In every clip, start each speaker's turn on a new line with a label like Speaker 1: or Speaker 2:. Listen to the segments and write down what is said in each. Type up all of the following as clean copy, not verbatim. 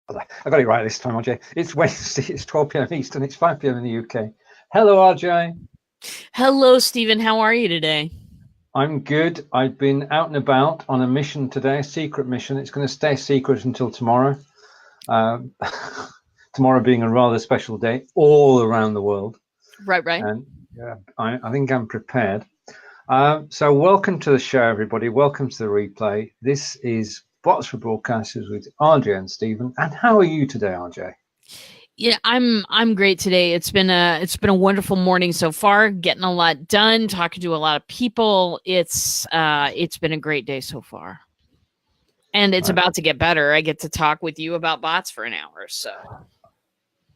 Speaker 1: I got it right this time, RJ. It's Wednesday, it's 12 p.m. Eastern, it's 5 p.m. in the UK. Hello, RJ.
Speaker 2: Hello, Stephen. How are you today?
Speaker 1: I'm good. I've been out and about on a mission today, a secret mission. It's going to stay secret until tomorrow. Um, Tomorrow being a rather special day all around the world.
Speaker 2: Right.
Speaker 1: And yeah, I think I'm prepared. So welcome to the show, everybody. Welcome to the replay. This is Bots for Broadcasters with RJ and Stephen. And how are you today, RJ?
Speaker 2: Yeah, I'm great today. It's been a wonderful morning so far. Getting a lot done, talking to a lot of people. It's been a great day so far, and it's about to get better. I get to talk with you about bots for an hour. So,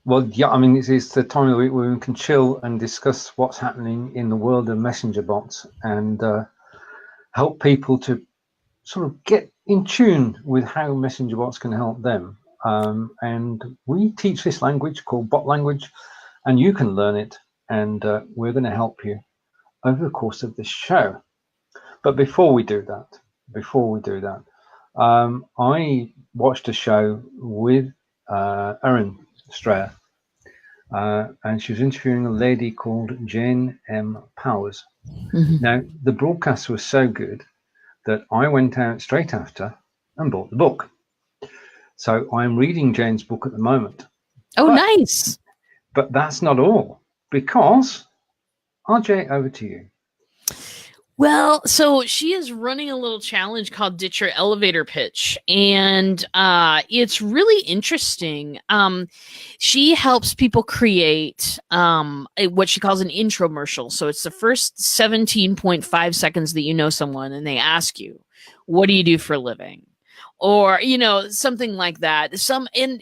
Speaker 1: well, yeah, I mean, it's the time of the week where we can chill and discuss what's happening in the world of messenger bots and help people to sort of get in tune with how messenger bots can help them. And we teach this language called bot language, and you can learn it, and we're going to help you over the course of this show. But before we do that, I watched a show with Erin Strayer, and she was interviewing a lady called Jane M. Powers. Now, the broadcast was so good that I went out straight after and bought the book. So I'm reading Jane's book at the moment.
Speaker 2: Oh, nice.
Speaker 1: But that's not all, because, RJ, over to you.
Speaker 2: Well, so she is running a little challenge called Ditch Your Elevator Pitch, and it's really interesting. She helps people create what she calls an intromercial. So it's the first 17.5 seconds that you know someone, and they ask you, what do you do for a living? Or, something like that. Some in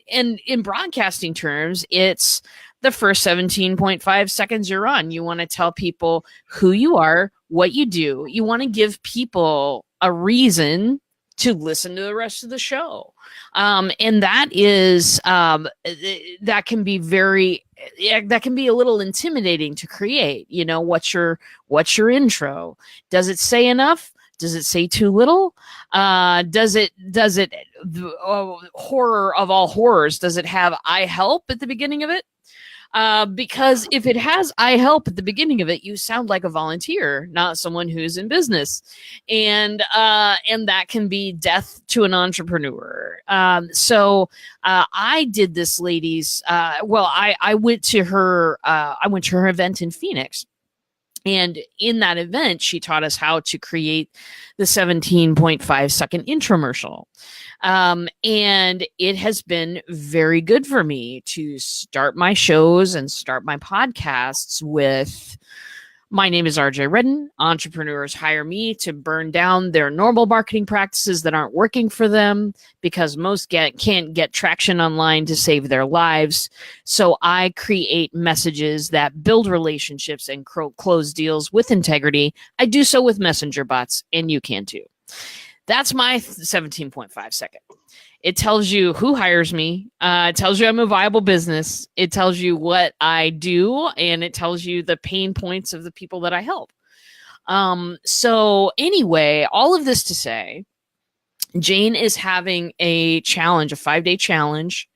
Speaker 2: broadcasting terms, it's the first 17.5 seconds you're on. You want to tell people who you are, what you do. You want to give people a reason to listen to the rest of the show. And that is, that can be that can be a little intimidating to create. What's your intro? Does it say enough? Does it say too little? Does it horror of all horrors? Does it have I help at the beginning of it? Because if it has I help at the beginning of it, you sound like a volunteer, not someone who's in business. And that can be death to an entrepreneur. So I did this lady's, I went to her event in Phoenix. And in that event, she taught us how to create the 17.5 second intromercial. And it has been very good for me to start my shows and start my podcasts with, my name is RJ Redden. Entrepreneurs hire me to burn down their normal marketing practices that aren't working for them because most can't get traction online to save their lives. So I create messages that build relationships and close deals with integrity. I do so with messenger bots, and you can too. That's my 17.5 second. It tells you who hires me. It tells you I'm a viable business. It tells you what I do, and it tells you the pain points of the people that I help. So anyway, all of this to say, Jane is having a challenge, a 5-day challenge,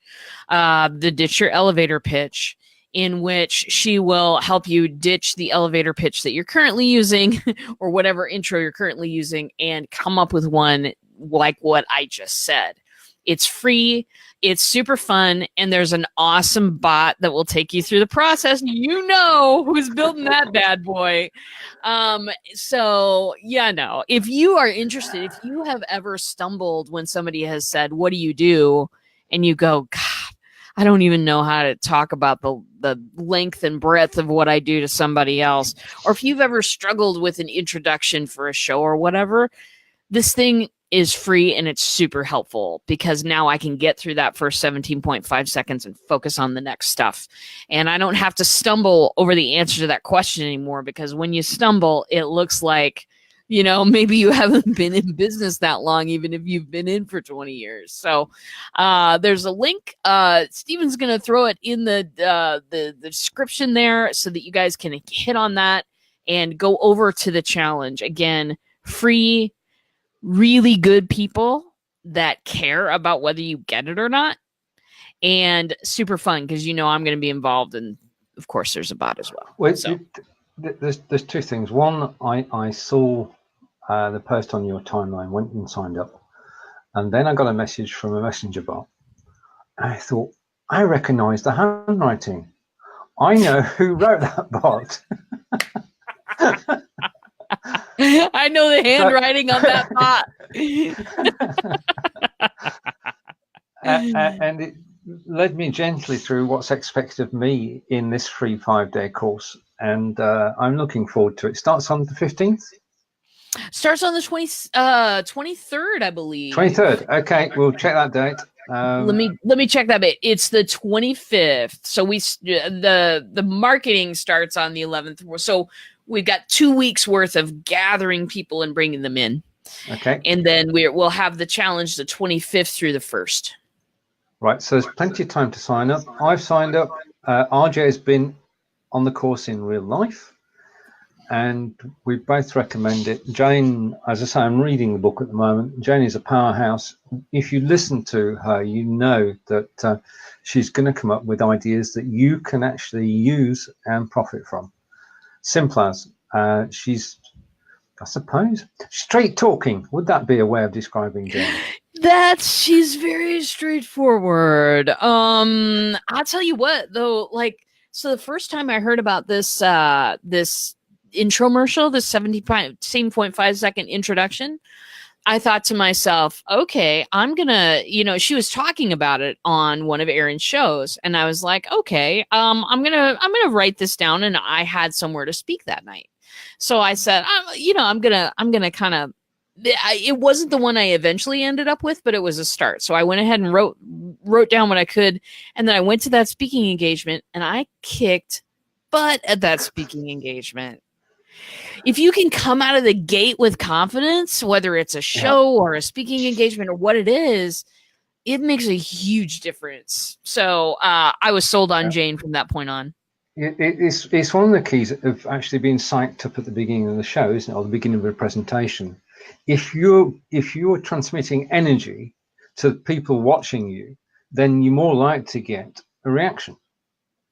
Speaker 2: the Ditch Your Elevator Pitch, in which she will help you ditch the elevator pitch that you're currently using or whatever intro you're currently using and come up with one like what I just said. It's free, it's super fun, and there's an awesome bot that will take you through the process. You know who's building that bad boy. So, if you are interested, if you have ever stumbled when somebody has said, what do you do? And you go, God, I don't even know how to talk about the length and breadth of what I do to somebody else. Or if you've ever struggled with an introduction for a show or whatever, this thing is free and it's super helpful because now I can get through that first 17.5 seconds and focus on the next stuff. And I don't have to stumble over the answer to that question anymore, because when you stumble, it looks like, maybe you haven't been in business that long, even if you've been in for 20 years. So there's a link. Steven's going to throw it in the description there so that you guys can hit on that and go over to the challenge. Again, free, really good people that care about whether you get it or not and super fun because I'm going to be involved, and of course there's a bot as well.
Speaker 1: Well,
Speaker 2: So
Speaker 1: there's two things. One, I saw the post on your timeline, went and signed up, and then I got a message from a messenger bot. And I thought, I recognize the handwriting. I know who wrote that bot.
Speaker 2: I know the handwriting on that bot.
Speaker 1: And it led me gently through what's expected of me in this free 5-day course. And I'm looking forward to it. Starts on the 15th?
Speaker 2: Starts on the 23rd, I believe.
Speaker 1: 23rd. Okay, we'll check that date.
Speaker 2: Let me check that bit. It's the 25th. So the marketing starts on the 11th. So we've got 2 weeks worth of gathering people and bringing them in.
Speaker 1: Okay.
Speaker 2: And then we'll have the challenge the 25th through the 1st.
Speaker 1: Right. So there's plenty of time to sign up. I've signed up. RJ has been on the course in real life, and we both recommend it. Jane, as I say, I'm reading the book at the moment. Jane is a powerhouse. If you listen to her, you know that she's going to come up with ideas that you can actually use and profit from. Simple as she's, I suppose, straight talking. Would that be a way of describing Jane?
Speaker 2: She's very straightforward. I'll tell you what though, so the first time I heard about this intromercial, this 17.5 second introduction, I thought to myself, okay, I'm gonna, she was talking about it on one of Erin's shows, and I was like, okay, I'm gonna write this down, and I had somewhere to speak that night. So I said, I'm gonna kind of, it wasn't the one I eventually ended up with, but it was a start. So I went ahead and wrote down what I could. And then I went to that speaking engagement, and I kicked butt at that speaking engagement. If you can come out of the gate with confidence, whether it's a show or a speaking engagement or what it is, it makes a huge difference. So I was sold on Jane from that point on.
Speaker 1: It's one of the keys of actually being psyched up at the beginning of the show, isn't it? Or the beginning of a presentation. If you're transmitting energy to people watching you, then you're more likely to get a reaction.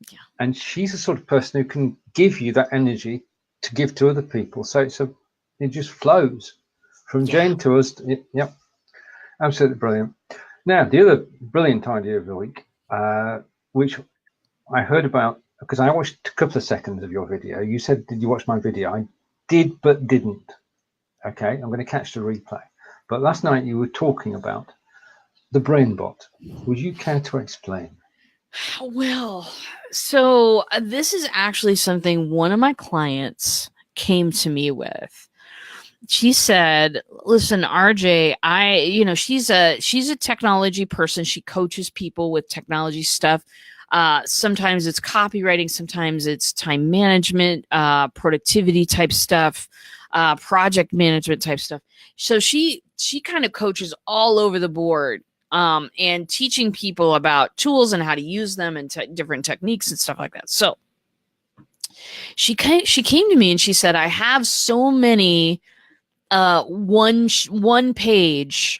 Speaker 1: Yeah. And she's the sort of person who can give you that energy to give to other people. So it just flows from Jane to us. Yep, absolutely brilliant. Now, the other brilliant idea of the week, which I heard about because I watched a couple of seconds of your video. You said, did you watch my video? I did, but didn't. Okay, I'm going to catch the replay. But last night you were talking about the BrainBot. Would you care to explain?
Speaker 2: Well, so this is actually something one of my clients came to me with. She said, listen, RJ, she's a technology person. She coaches people with technology stuff. Sometimes it's copywriting, sometimes it's time management, productivity type stuff, project management type stuff. So she kind of coaches all over the board, and teaching people about tools and how to use them and different techniques and stuff like that. So she came to me and she said, I have so many one pagers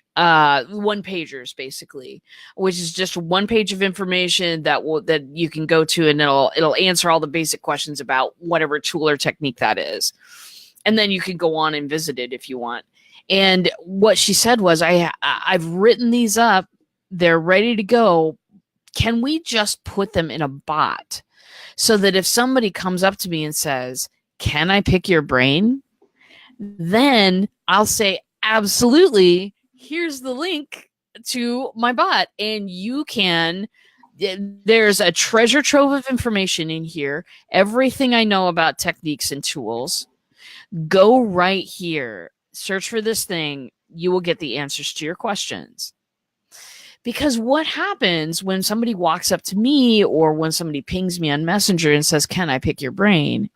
Speaker 2: basically, which is just one page of information that you can go to, and it'll answer all the basic questions about whatever tool or technique that is. And then you can go on and visit it if you want. And what she said was, I've written these up. They're ready to go. Can we just put them in a bot so that if somebody comes up to me and says, can I pick your brain? Then I'll say, absolutely. Here's the link to my bot. And there's a treasure trove of information in here. Everything I know about techniques and tools. Go right here. Search for this thing. You will get the answers to your questions. Because what happens when somebody walks up to me or when somebody pings me on Messenger and says, can I pick your brain?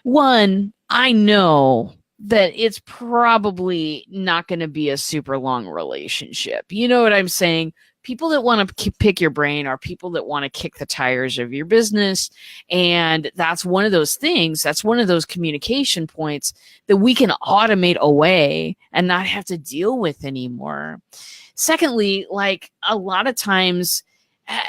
Speaker 2: One, I know that it's probably not going to be a super long relationship. You know what I'm saying? People that want to pick your brain are people that want to kick the tires of your business. And that's one of those things. That's one of those communication points that we can automate away and not have to deal with anymore. Secondly, like a lot of times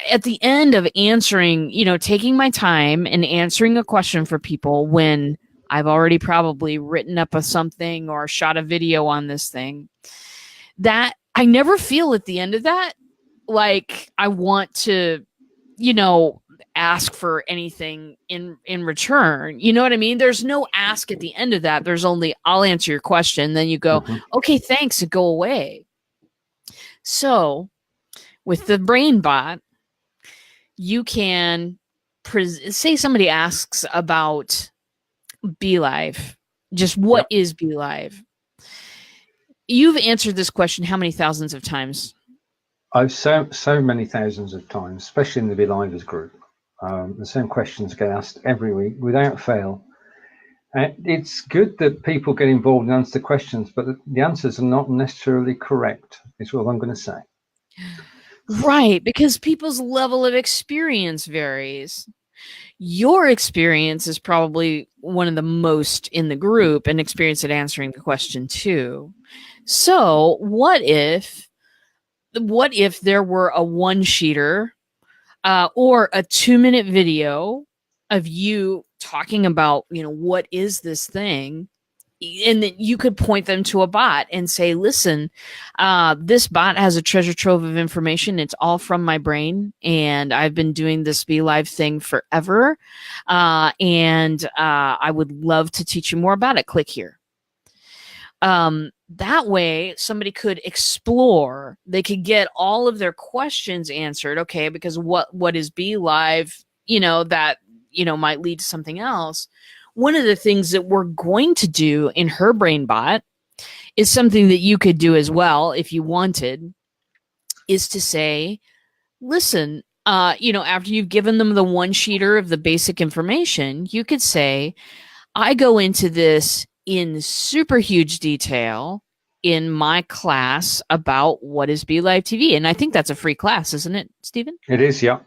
Speaker 2: at the end of answering, taking my time and answering a question for people when I've already probably written up something or shot a video on this thing, that I never feel at the end of that like I want to, ask for anything in return. You know what I mean? There's no ask at the end of that. There's only, I'll answer your question. Then you go, okay, thanks, and go away. So with the BrainBot, you can say somebody asks about BLive, just what is BLive? You've answered this question how many thousands of times?
Speaker 1: I've so many thousands of times, especially in the BLivers group. The same questions get asked every week without fail. It's good that people get involved and answer the questions, but the answers are not necessarily correct, is what I'm going to say.
Speaker 2: Right, because people's level of experience varies. Your experience is probably one of the most in the group, and experience at answering the question too. So what if there were a one-sheeter or a 2-minute video of you talking about, what is this thing? And then you could point them to a bot and say, listen, this bot has a treasure trove of information. It's all from my brain. And I've been doing this BLive thing forever. And I would love to teach you more about it. Click here. That way somebody could explore, they could get all of their questions answered. Okay. Because what is BLive, that, might lead to something else. One of the things that we're going to do in her BrainBot is something that you could do as well if you wanted, is to say, listen, after you've given them the one-sheeter of the basic information, you could say, I go into this in super huge detail in my class about what is BLive TV. And I think that's a free class, isn't it, Stephen?
Speaker 1: It is, yeah.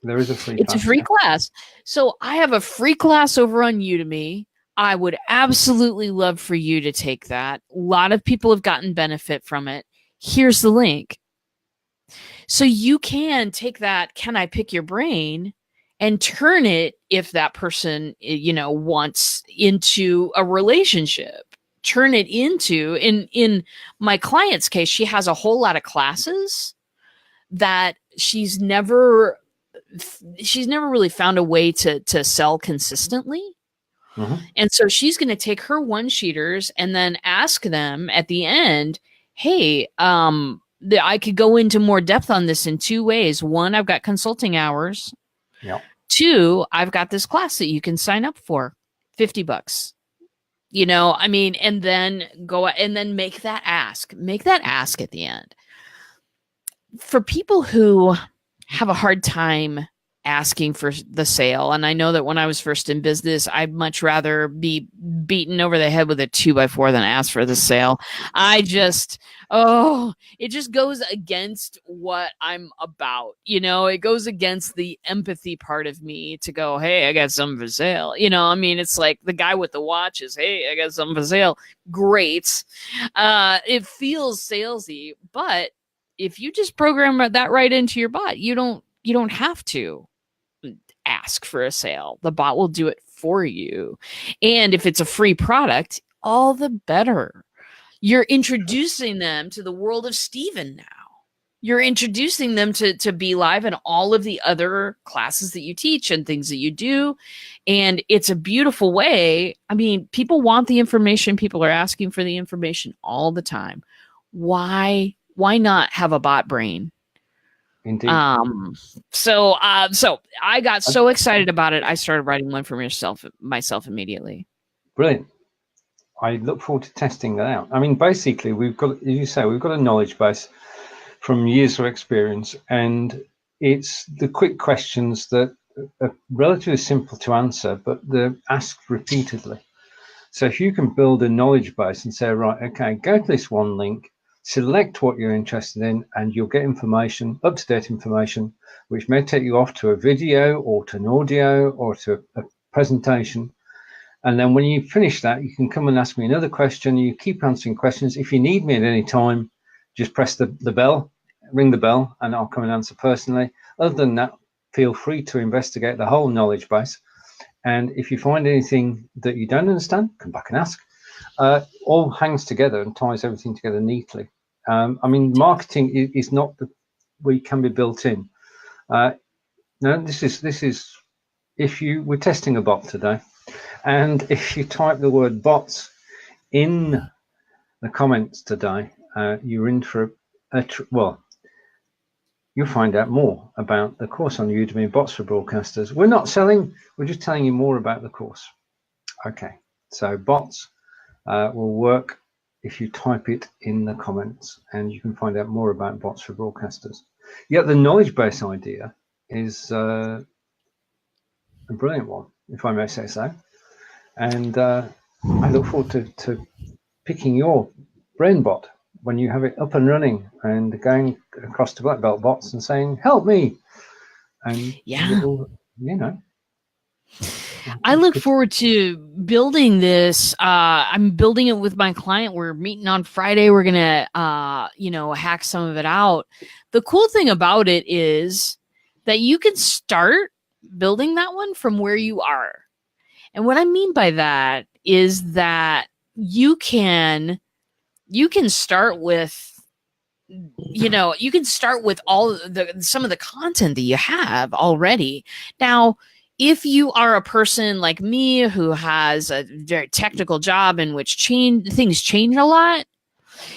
Speaker 1: There is a free class.
Speaker 2: It's a free class. So I have a free class over on Udemy. I would absolutely love for you to take that. A lot of people have gotten benefit from it. Here's the link. So you can take that, can I pick your brain, and turn it, if that person, wants, into a relationship. Turn it into, in my client's case, she has a whole lot of classes that she's never really found a way to sell consistently. And so she's going to take her one-sheeters and then ask them at the end, hey, I could go into more depth on this in 2 ways. 1, I've got consulting hours. 2, I've got this class that you can sign up for, $50. And then go and then make that ask at the end. For people who have a hard time asking for the sale, and I know that when I was first in business, I'd much rather be beaten over the head with a 2x4 than ask for the sale. It just goes against what I'm about. It goes against the empathy part of me to go, hey, I got something for sale. It's like the guy with the watches. Hey, I got something for sale. Great. It feels salesy, but if you just program that right into your bot, you don't have to ask for a sale. The bot will do it for you. And if it's a free product, all the better. You're introducing them to the world of Stephen now. You're introducing them to BLive and all of the other classes that you teach and things that you do. And it's a beautiful way. I mean, people want the information. People are asking for the information all the time. Why not have a bot brain?
Speaker 1: Indeed.
Speaker 2: So I got so excited about it, I started writing one for myself immediately.
Speaker 1: Brilliant. I look forward to testing that out. I mean, basically, we've got a knowledge base from years of experience, and it's the quick questions that are relatively simple to answer, but they're asked repeatedly. So if you can build a knowledge base and say, right, okay, go to this one link, select what you're interested in, and you'll get information, up-to-date information, which may take you off to a video or to an audio or to a presentation. And then when you finish that, you can come and ask me another question. You keep answering questions. If you need me at any time, just press the bell ring the bell and I'll come and answer personally. Other than that, feel free to investigate the whole knowledge base. And if you find anything that you don't understand, come back and ask. All hangs together and ties everything together neatly. I mean, marketing is not that we can be built in. No, this is if we're testing a bot today, and if you type the word bots in the comments today, you're in for well, you'll find out more about the course on Udemy, Bots for Broadcasters. We're not selling, we're just telling you more about the course. Okay, so bots will work if you type it in the comments, and you can find out more about Bots for Broadcasters. Yet the knowledge base idea is a brilliant one, if I may say so. And I look forward to picking your brain bot when you have it up and running and going across to Black Belt bots and saying, help me. And
Speaker 2: yeah,
Speaker 1: you know.
Speaker 2: I look forward to building this. I'm building it with my client. We're meeting on Friday. We're going to, hack some of it out. The cool thing about it is that you can start building that one from where you are. And what I mean by that is that you can start with, you can start with some of the content that you have already. Now, if you are a person like me who has a very technical job in which things change a lot,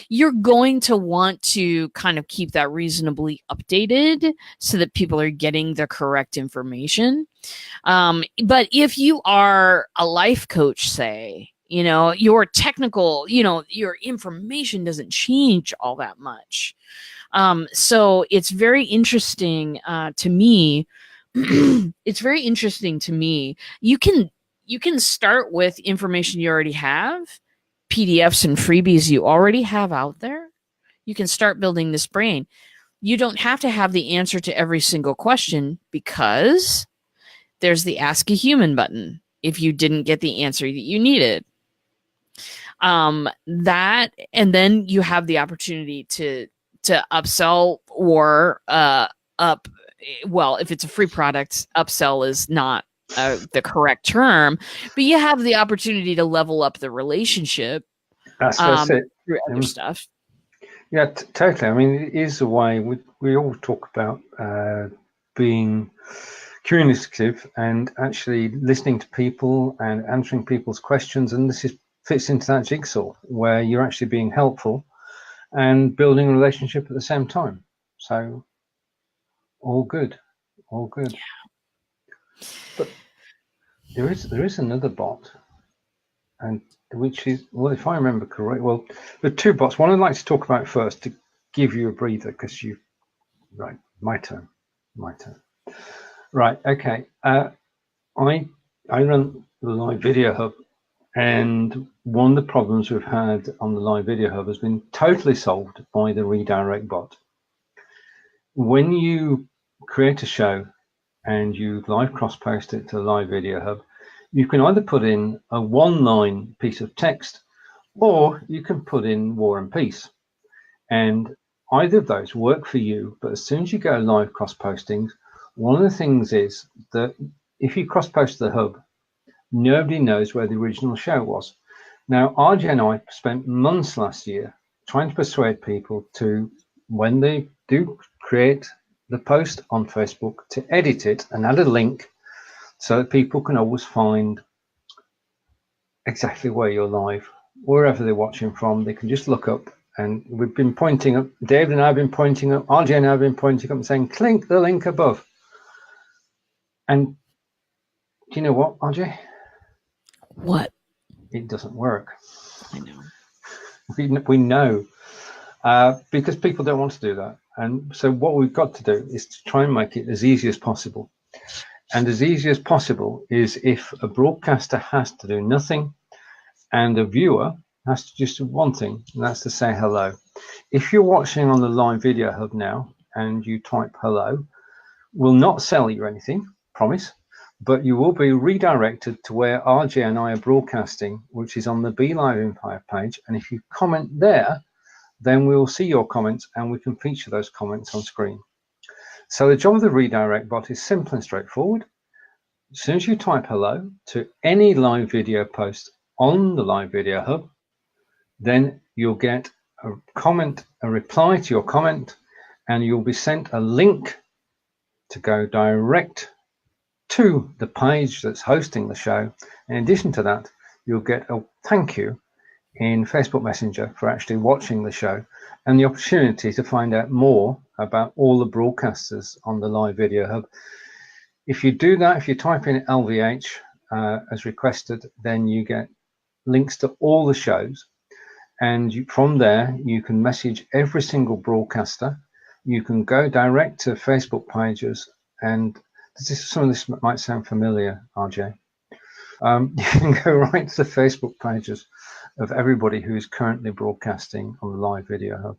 Speaker 2: you're going to want to kind of keep that reasonably updated so that people are getting the correct information. But if you are a life coach, say, your technical, your information doesn't change all that much. So it's very interesting to me. It's very interesting to me. You can start with information you already have, PDFs and freebies you already have out there. You can start building this brain. You don't have to have the answer to every single question, because there's the Ask a Human button if you didn't get the answer that you needed. And then you have the opportunity to upsell or if it's a free product, upsell is not the correct term, but you have the opportunity to level up the relationship through other stuff.
Speaker 1: Yeah, totally. I mean, it is a way we all talk about being communicative and actually listening to people and answering people's questions, and this fits into that jigsaw where you're actually being helpful and building a relationship at the same time. So all good. Yeah. But there is another bot, and which is, well, if I remember correctly, well, there are two bots. One I'd like to talk about first to give you a breather, because right, my turn. Right, okay. I run the Live Video Hub, and one of the problems we've had on the Live Video Hub has been totally solved by the redirect bot. When you create a show and you live cross-post it to the Live Video Hub, you can either put in a one-line piece of text, or you can put in War and Peace. And either of those work for you, but as soon as you go live cross-posting, one of the things is that if you cross-post the hub, nobody knows where the original show was. Now, RJ and I spent months last year trying to persuade people to, when they do create the post on Facebook, to edit it and add a link so that people can always find exactly where you're live, wherever they're watching from. They can just look up, and we've been pointing up, David and I have been pointing up, RJ and I have been pointing up and saying, click the link above. And do you know what, RJ?
Speaker 2: What?
Speaker 1: It doesn't work.
Speaker 2: I know.
Speaker 1: We know, because people don't want to do that. And so what we've got to do is to try and make it as easy as possible. And as easy as possible is if a broadcaster has to do nothing and a viewer has to just do one thing, and that's to say hello. If you're watching on the Live Video Hub now and you type hello, we'll not sell you anything, promise, but you will be redirected to where RJ and I are broadcasting, which is on the BLIFbot page. And if you comment there, then we'll see your comments and we can feature those comments on screen. So the job of the redirect bot is simple and straightforward. As soon as you type hello to any live video post on the Live Video Hub, then you'll get a comment, a reply to your comment, and you'll be sent a link to go direct to the page that's hosting the show. In addition to that, you'll get a thank you in Facebook Messenger for actually watching the show and the opportunity to find out more about all the broadcasters on the Live Video Hub. If you do that, if you type in LVH as requested, then you get links to all the shows, and from there you can message every single broadcaster. You can go direct to Facebook pages, and some of this might sound familiar, RJ. You can go right to the Facebook pages of everybody who is currently broadcasting on the Live Video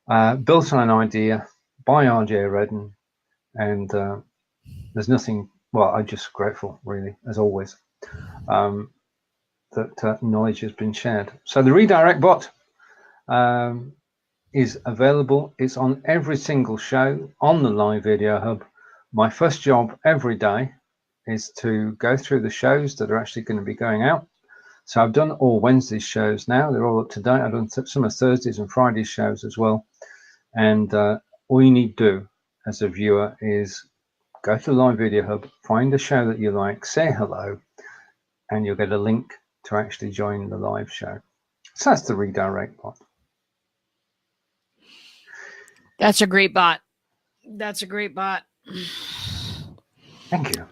Speaker 1: Hub. Built on an idea by RJ Redden, and there's nothing, well, I'm just grateful, really, as always, that knowledge has been shared. So the redirect bot is available. It's on every single show on the Live Video Hub. My first job every day is to go through the shows that are actually going to be going out. So I've done all Wednesday's shows now. They're all up to date. I've done some of Thursdays and Fridays shows as well. And all you need to do as a viewer is go to the Live Video Hub, find a show that you like, say hello, and you'll get a link to actually join the live show. So that's the redirect bot.
Speaker 2: That's a great bot. That's a great bot.
Speaker 1: Thank you.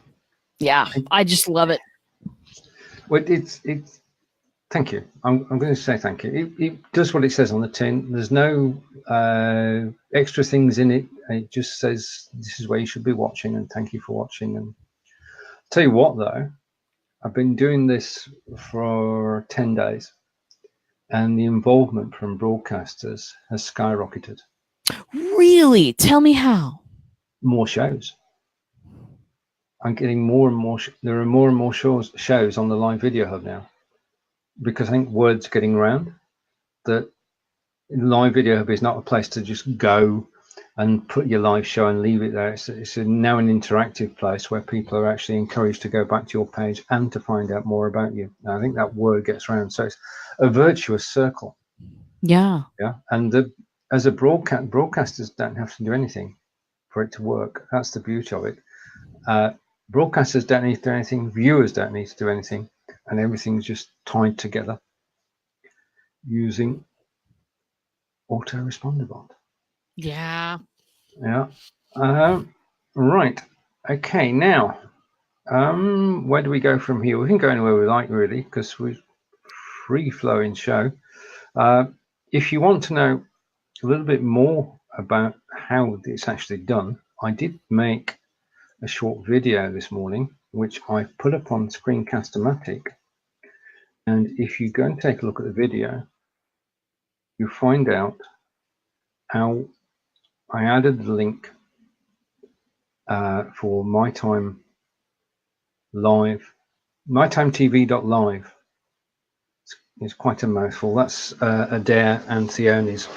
Speaker 2: Yeah, I just love it.
Speaker 1: Well, it's thank you. I'm going to say thank you. It does what it says on the tin. There's no extra things in it. It just says this is where you should be watching, and thank you for watching. And tell you what, though, I've been doing this for 10 days, and the involvement from broadcasters has skyrocketed.
Speaker 2: Really? Tell me how.
Speaker 1: More shows. I'm getting more and more. There are more and more shows on the Live Video Hub now, because I think word's getting around that Live Video Hub is not a place to just go and put your live show and leave it there. It's now an interactive place where people are actually encouraged to go back to your page and to find out more about you. And I think that word gets around. So it's a virtuous circle.
Speaker 2: Yeah.
Speaker 1: Yeah. And as a broadcasters don't have to do anything for it to work. That's the beauty of it. Broadcasters don't need to do anything. Viewers don't need to do anything. And everything's just tied together using AutoResponder bot.
Speaker 2: Yeah.
Speaker 1: Yeah. Right. Okay. Now, where do we go from here? We can go anywhere we like, really, because we're free-flowing show. If you want to know a little bit more about how it's actually done, I did make a short video this morning, which I put up on Screencast-O-Matic. And if you go and take a look at the video, you find out how I added the link for MyTime Live, mytimetv.live. It's quite a mouthful. That's Adair and Theoni's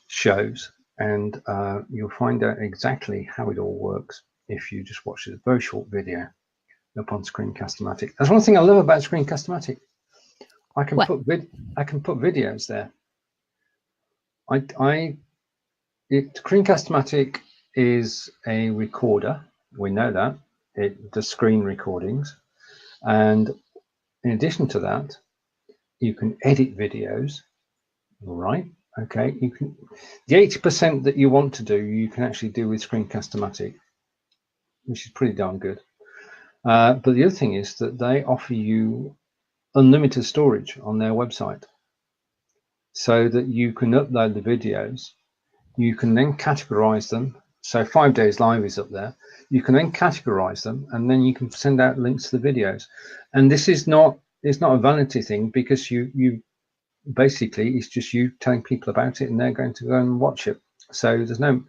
Speaker 1: shows, and you'll find out exactly how it all works if you just watch this very short video up on Screencast-O-Matic. That's one thing I love about Screencast-O-Matic. I can put videos there. Screencast-O-Matic is a recorder. We know that. It does screen recordings. And in addition to that, you can edit videos, right? Okay, you can, the 80% that you want to do, you can actually do with Screencast-O-Matic, which is pretty darn good. But the other thing is that they offer you unlimited storage on their website, so that you can upload the videos. You can then categorize them. So 5 Days Live is up there. You can then categorize them, and then you can send out links to the videos. And this is not, it's not a vanity thing, because you basically, it's just you telling people about it, and they're going to go and watch it. So there's no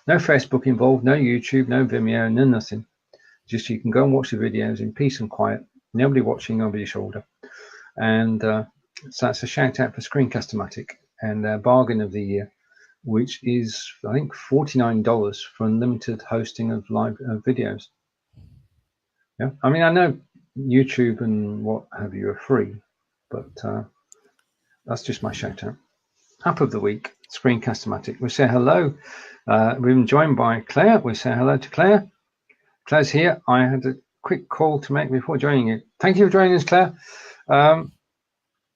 Speaker 1: Facebook involved, no YouTube, no Vimeo, no nothing. Just you can go and watch the videos in peace and quiet. Nobody watching over your shoulder. And so that's a shout out for Screencast-O-Matic. and their bargain of the year, which is, I think, $49 for unlimited hosting of live videos. Yeah, I mean, I know YouTube and what have you are free, but that's just my shout out. App of the week, Screencast-O-Matic. We say hello. We've been joined by Claire. We say hello to Claire. Claire's here. I had a quick call to make before joining you. Thank you for joining us, Claire.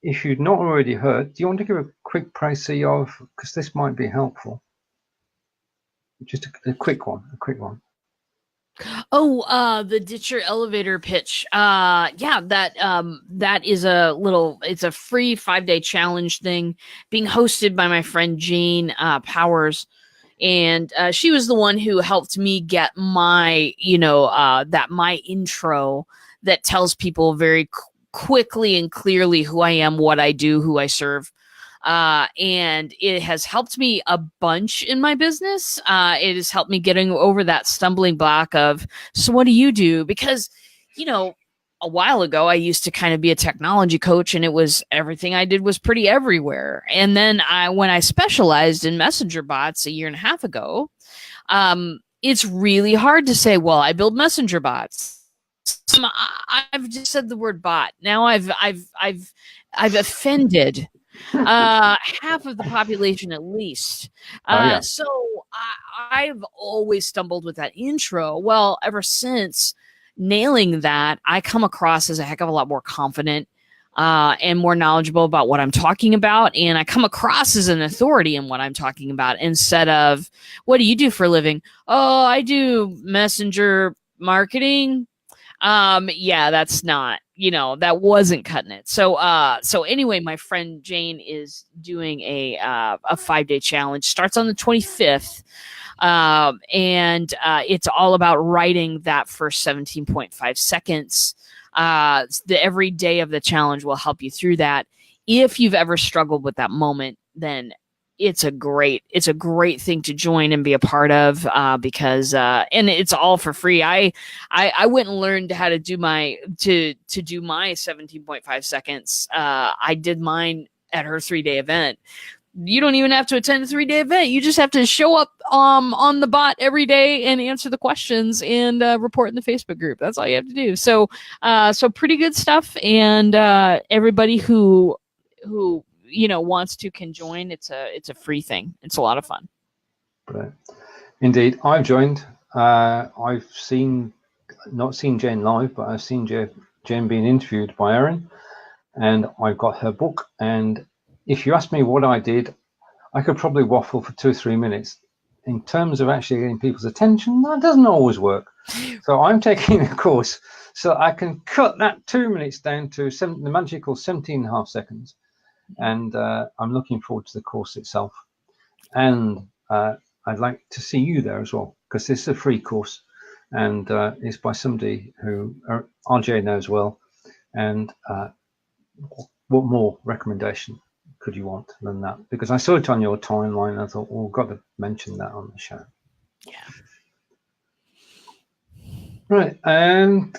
Speaker 1: If you'd not already heard, do you want to give a quick précis of, because this might be helpful, just a quick one,
Speaker 2: Oh, the ditcher elevator pitch. Yeah, that is it's a free 5-day challenge thing being hosted by my friend Jane Powers. And she was the one who helped me get my, my intro that tells people very quickly and clearly who I am, what I do, who I serve. And it has helped me a bunch in my business. It has helped me getting over that stumbling block of, so what do you do? Because, a while ago, I used to kind of be a technology coach, and it was everything I did was pretty everywhere. And then when I specialized in messenger bots a year and a half ago, it's really hard to say, well, I build messenger bots. I've just said the word bot. Now I've offended half of the population at least. So I've always stumbled with that intro. Well, ever since nailing that, I come across as a heck of a lot more confident and more knowledgeable about what I'm talking about. And I come across as an authority in what I'm talking about instead of, what do you do for a living? Oh, I do messenger marketing. Yeah, that's not, that wasn't cutting it. So anyway, my friend Jane is doing a 5-day challenge. Starts on the 25th. And it's all about writing that first 17.5 seconds. Every day of the challenge will help you through that. If you've ever struggled with that moment, then it's a great thing to join and be a part of, because and it's all for free. I went and learned how to do my 17.5 seconds. I did mine at her 3-day event. You don't even have to attend a 3-day event. You just have to show up on the bot every day and answer the questions and report in the Facebook group. That's all you have to do. So pretty good stuff. And everybody who wants to can join. It's a free thing. It's a lot of fun.
Speaker 1: Brilliant. Indeed, I've joined. I've not seen Jane live, but I've seen Jane being interviewed by Erin, and I've got her book. And if you ask me what I did, I could probably waffle for 2 or 3 minutes. In terms of actually getting people's attention, that doesn't always work. So I'm taking a course so I can cut that 2 minutes down to the magical 17.5 seconds. And I'm looking forward to the course itself. And I'd like to see you there as well, because this is a free course, and it's by somebody who RJ knows well. And what more recommendation could you want than that? Because I saw it on your timeline. I thought, well, we've got to mention that on the show.
Speaker 2: Yeah.
Speaker 1: Right. And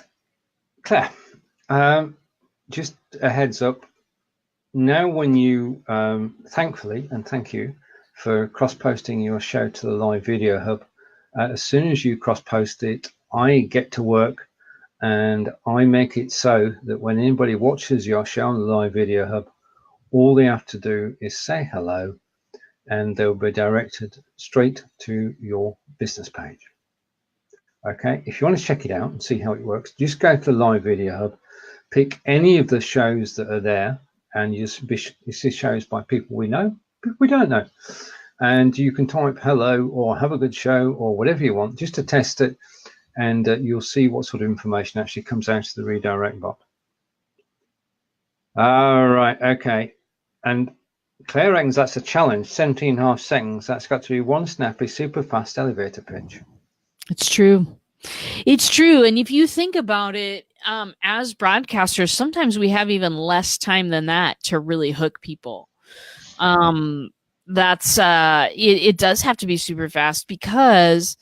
Speaker 1: Claire, just a heads up. Now, when you, thankfully, and thank you for cross-posting your show to the live video hub, as soon as you cross-post it, I get to work and I make it so that when anybody watches your show on the live video hub, all they have to do is say hello and they'll be directed straight to your business page. Okay, if you want to check it out and see how it works, just go to the live video hub, pick any of the shows that are there, and you see shows by people we know, people we don't know. And you can type hello or have a good show or whatever you want just to test it, and you'll see what sort of information actually comes out of the redirect bot. All right, okay. And Claire reckons that's a challenge, 17.5 seconds. That's got to be one snappy, super fast elevator pitch.
Speaker 2: It's true. It's true. And if you think about it, as broadcasters, sometimes we have even less time than that to really hook people. It does have to be super fast because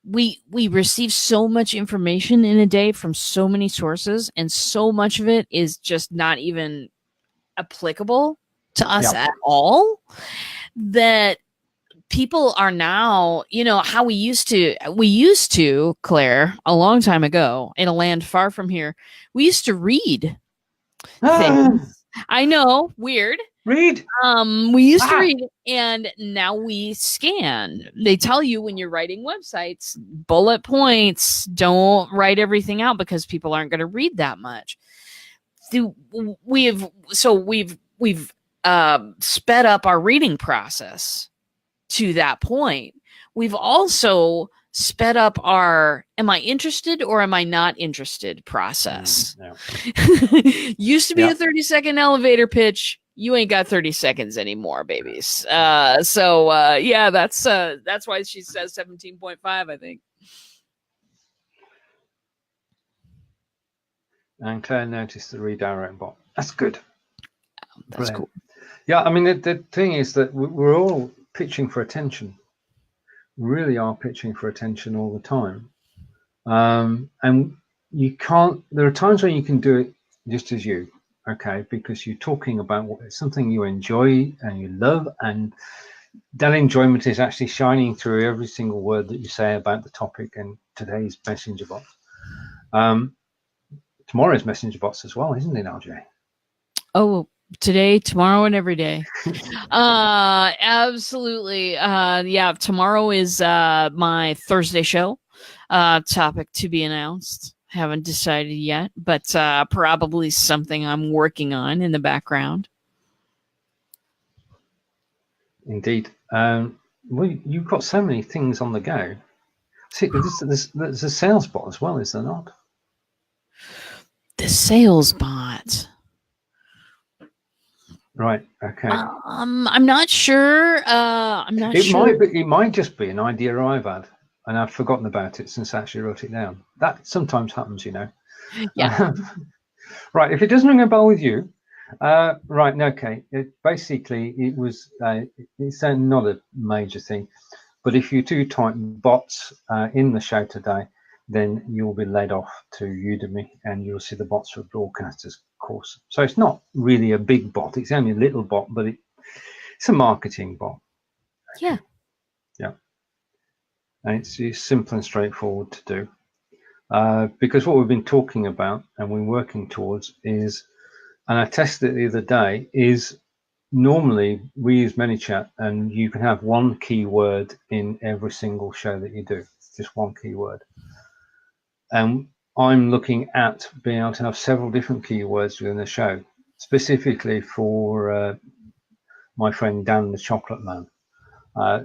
Speaker 2: we receive so much information in a day from so many sources, and so much of it is just not even applicable to us at all, that people are now, how we used to, Claire, a long time ago in a land far from here, we used to read things. I know, weird.
Speaker 1: Read.
Speaker 2: We used to read, and now we scan. They tell you when you're writing websites, bullet points, don't write everything out because people aren't going to read that much. We've sped up our reading process to that point. We've also sped up our am I interested or am I not interested process. Used to be a 30-second elevator pitch. You ain't got 30 seconds anymore, babies. That's why she says 17.5, I think.
Speaker 1: And Claire noticed the redirect bot. That's good.
Speaker 2: That's cool.
Speaker 1: Yeah, I mean, the thing is that we're all pitching for attention. We really are pitching for attention all the time. And you can't, there are times when you can do it just as you, okay, because you're talking about something you enjoy and you love, and that enjoyment is actually shining through every single word that you say about the topic and today's messenger bots. Tomorrow's messenger bots as well, isn't it, RJ?
Speaker 2: Oh, today, tomorrow, and every day. Absolutely. Tomorrow is my Thursday show. Topic to be announced. Haven't decided yet, but probably something I'm working on in the background.
Speaker 1: Indeed. Well, you've got so many things on the go. See, there's a sales bot as well, is there not?
Speaker 2: The sales bot.
Speaker 1: Right. Okay.
Speaker 2: I'm not sure.
Speaker 1: It might just be an idea I've had, and I've forgotten about it since I actually wrote it down. That sometimes happens,
Speaker 2: Yeah.
Speaker 1: Right. If it doesn't ring a bell with you, right. Okay. It's not a major thing, but if you do type bots in the show today, then you'll be led off to Udemy and you'll see the bots for broadcasters course. So it's not really a big bot. It's only a little bot, but it's a marketing bot.
Speaker 2: Yeah.
Speaker 1: Yeah. And it's simple and straightforward to do. Because what we've been talking about and we're working towards is, and I tested it the other day, is normally we use ManyChat and you can have one keyword in every single show that you do. Just one keyword. And I'm looking at being able to have several different keywords within the show, specifically for my friend Dan the Chocolate Man,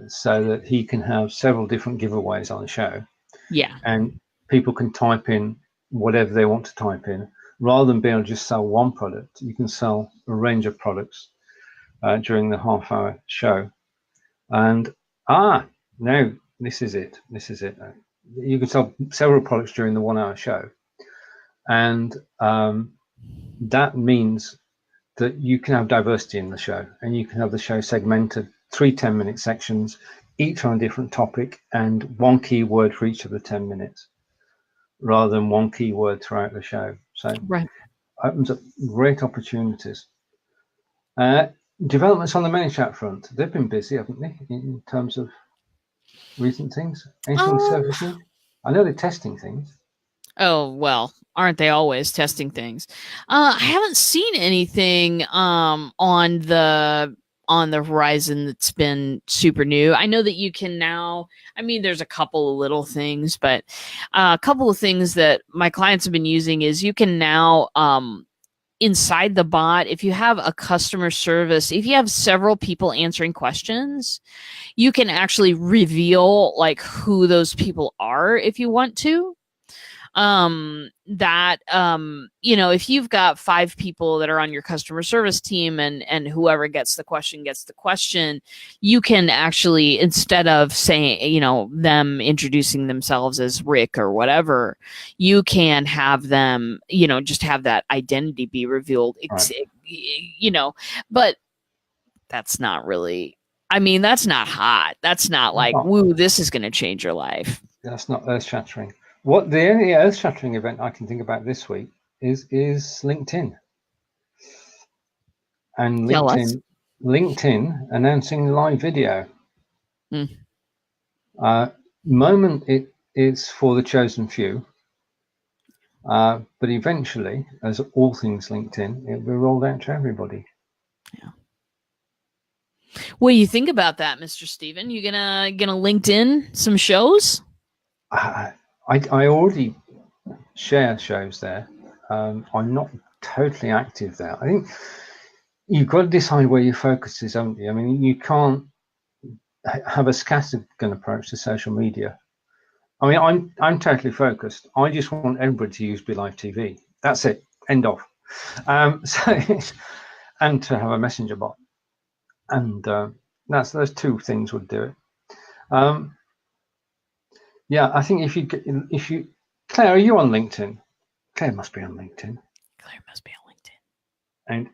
Speaker 1: so that he can have several different giveaways on the show.
Speaker 2: Yeah.
Speaker 1: And people can type in whatever they want to type in. Rather than being able to just sell one product, you can sell a range of products during the half-hour show. And now this is it. You can sell several products during the 1 hour show. And that means that you can have diversity in the show, and you can have the show segmented 3 10-minute sections, each on a different topic, and one keyword for each of the 10 minutes, rather than one keyword throughout the show. So
Speaker 2: right.
Speaker 1: Opens up great opportunities. Developments on the ManyChat front, they've been busy, haven't they, in terms of recent things? Anything surfacing? I know they're testing things.
Speaker 2: Oh, well, aren't they always testing things? I haven't seen anything on the horizon that's been super new. I know that you can now, there's a couple of little things, but a couple of things that my clients have been using is you can now inside the bot, if you have a customer service, if you have several people answering questions, you can actually reveal like who those people are if you want to. If you've got 5 people that are on your customer service team and whoever gets the question, you can actually, instead of saying, them introducing themselves as Rick or whatever, you can have them, just have that identity be revealed, right. But that's not really, that's not hot. That's not like, woo, this is going to change your life.
Speaker 1: That's not earth-shattering. The only earth-shattering event I can think about this week is LinkedIn. And LinkedIn, LinkedIn announcing live video.
Speaker 2: Mm.
Speaker 1: Moment it's for the chosen few, but eventually, as all things LinkedIn, it will be rolled out to everybody.
Speaker 2: Yeah. What do you think about that, Mr. Steven? You gonna LinkedIn some shows?
Speaker 1: I already share shows there. I'm not totally active there. I think you've got to decide where your focus is, haven't you? I mean, you can't have a scattergun approach to social media. I mean, I'm totally focused. I just want everybody to use BLIFe TV. That's it. End of. And to have a messenger bot, and those two things would do it. Yeah, I think if you, Claire, are you on LinkedIn? Claire must be on LinkedIn.
Speaker 2: Claire must be on LinkedIn.
Speaker 1: And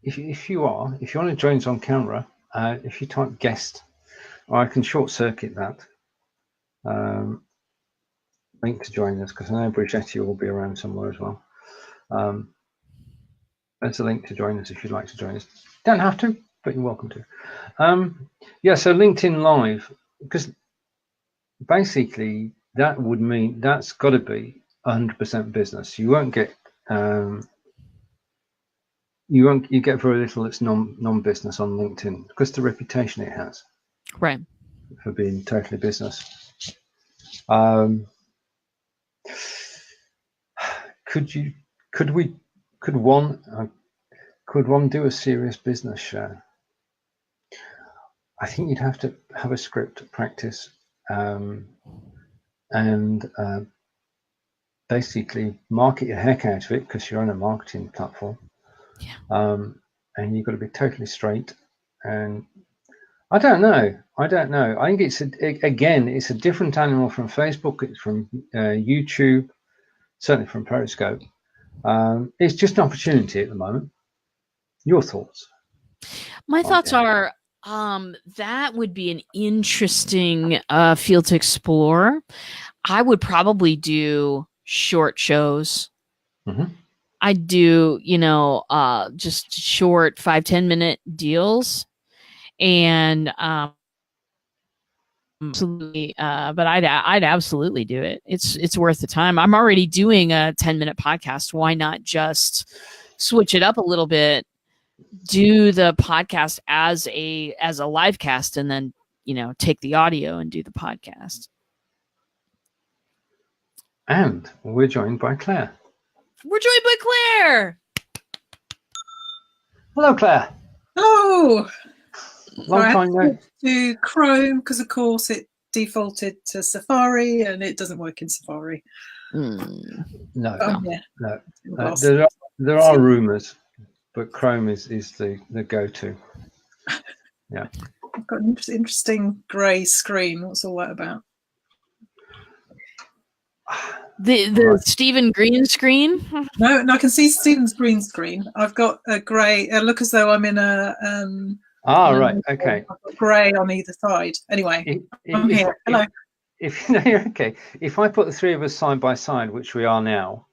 Speaker 1: if you want to join us on camera, if you type guest, or I can short circuit that. Link to join us, because I know Bridgetti will be around somewhere as well. There's a link to join us if you'd like to join us. Don't have to, but you're welcome to. Yeah, so LinkedIn Live, because basically that would mean that's got to be 100% business. You won't get you get very little that's non-business on LinkedIn, because the reputation it has,
Speaker 2: right,
Speaker 1: for being totally business. Could one do a serious business show? I think you'd have to have a script practice, and basically market your heck out of it, because you're on a marketing platform.
Speaker 2: Yeah.
Speaker 1: And you've got to be totally straight. And I don't know. I think it's it's a different animal from Facebook. It's from YouTube, certainly from Periscope. It's just an opportunity at the moment. Your thoughts?
Speaker 2: My thoughts are that would be an interesting field to explore. I would probably do short shows.
Speaker 1: Mm-hmm.
Speaker 2: I'd do, just short 5-10 minute deals, and absolutely. But I'd absolutely do it. It's worth the time. I'm already doing a 10-minute podcast. Why not just switch it up a little bit? Do the podcast as a live cast, and then take the audio and do the podcast.
Speaker 1: And we're joined by Claire.
Speaker 2: We're joined by Claire.
Speaker 1: Hello, Claire.
Speaker 3: Hello.
Speaker 1: Long time no.
Speaker 3: To Chrome, because of course it defaulted to Safari, and it doesn't work in Safari.
Speaker 1: No. There are rumours, but Chrome is the go-to. Yeah.
Speaker 3: I've got an interesting grey screen. What's all that about?
Speaker 2: The Stephen green screen?
Speaker 3: No, I can see Stephen's green screen. I've got a grey. Look as though I'm in a.
Speaker 1: Right. Okay.
Speaker 3: I've got grey on either side. Anyway, I'm here. Hello.
Speaker 1: You're okay. If I put the three of us side by side, which we are now,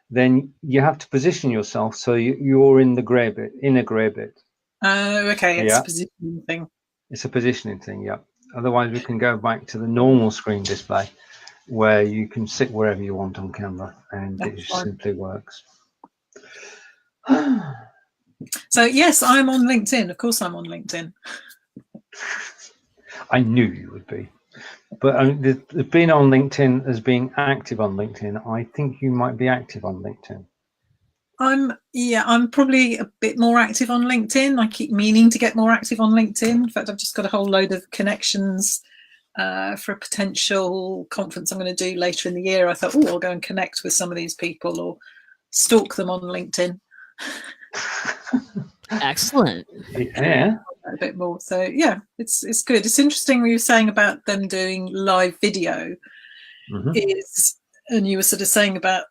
Speaker 1: then you have to position yourself so you're in the grey bit, inner grey bit.
Speaker 3: Oh, okay. It's a positioning thing.
Speaker 1: It's a positioning thing, yeah. Otherwise, we can go back to the normal screen display, where you can sit wherever you want on camera, and it just simply works.
Speaker 3: So yes, I'm on LinkedIn. Of course, I'm on LinkedIn. I
Speaker 1: knew you would be. But being on LinkedIn as being active on LinkedIn, I think you might be active on LinkedIn.
Speaker 3: I'm probably a bit more active on LinkedIn. I keep meaning to get more active on LinkedIn. In fact, I've just got a whole load of connections for a potential conference I'm going to do later in the year. I thought, I'll go and connect with some of these people or stalk them on LinkedIn.
Speaker 2: Excellent.
Speaker 1: Yeah.
Speaker 3: A bit more. So yeah, it's good. It's interesting what you were saying about them doing live video. And you were sort of saying about